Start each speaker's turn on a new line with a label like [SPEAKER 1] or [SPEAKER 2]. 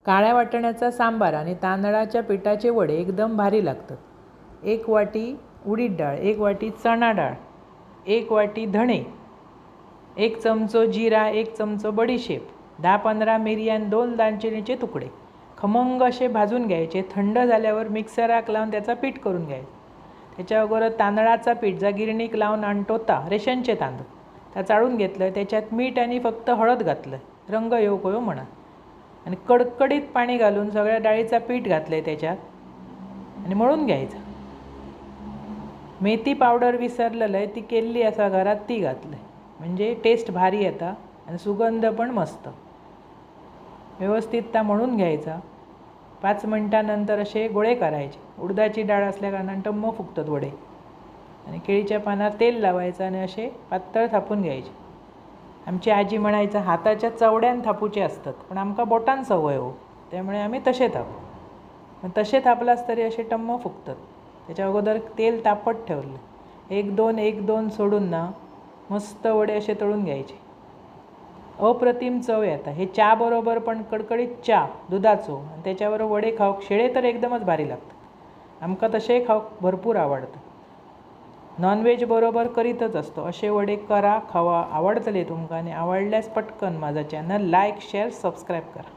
[SPEAKER 1] काळ्या वाटाण्याचा सांबार आणि तांदळाच्या पिठाचे वडे एकदम भारी लागतात. 1 वाटी उडीद डाळ, 1 वाटी चणा डाळ, 1 वाटी धणे, 1 चमचो जिरा, 1 चमचो बडीशेप, 10-15 मिरी आणि 2 दालचिनीचे तुकडे खमंग असे भाजून घ्यायचे. थंड झाल्यावर मिक्सराक लावून त्याचा पीठ करून घ्यायचं. त्याच्यावर तांदळाचा पीठ जा गिरणीक लावून आणटोता रेशनचे तांदूळ त्या चाळून घेतलं. त्याच्यात मीठ आणि फक्त हळद घातलं रंग येऊ कयो म्हणा आणि कडकडीत पाणी घालून सगळ्या डाळीचा पीठ घातलं आहे त्याच्यात आणि मळून घ्यायचं. मेथी पावडर विसरलेलं आहे ती केल्ली असा घरात ती घातलं आहे म्हणजे टेस्ट भारी येता आणि सुगंध पण मस्त. व्यवस्थित ता मळून घ्यायचा. 5 मिनटानंतर असे गोळे करायचे. उडदाची डाळ असल्या कारणाने टम्म फुगतात वडे. आणि केळीच्या पानावर तेल लावायचं आणि असे पातळ थापून घ्यायचे. आमची आजी म्हणायचं हाताच्या चवड्यान थापूचे असतात पण आमका बोटान सवय हो त्यामुळे आम्ही तसे थापू. मग तसे थापलास तरी असे टम्म फुगतात. त्याच्या अगोदर तेल तापत ठेवलं 1-2 सोडून ना मस्त वडे असे तळून घ्यायचे. अप्रतिम चव येतात. हे चहा बरोबर पण कडकडीत चहा दुधाचो आणि त्याच्यावर वडे खाऊक शेळे तर एकदमच भारी लागतात. आमका तसे खाऊक भरपूर आवडतं. नॉनव्हेज बरोबर करीतच असतो. असे वडे करा खावा आवडतले तुमका आणि आवडल्यास पटकन माझा चॅनल लाईक शेअर सबस्क्राईब करा.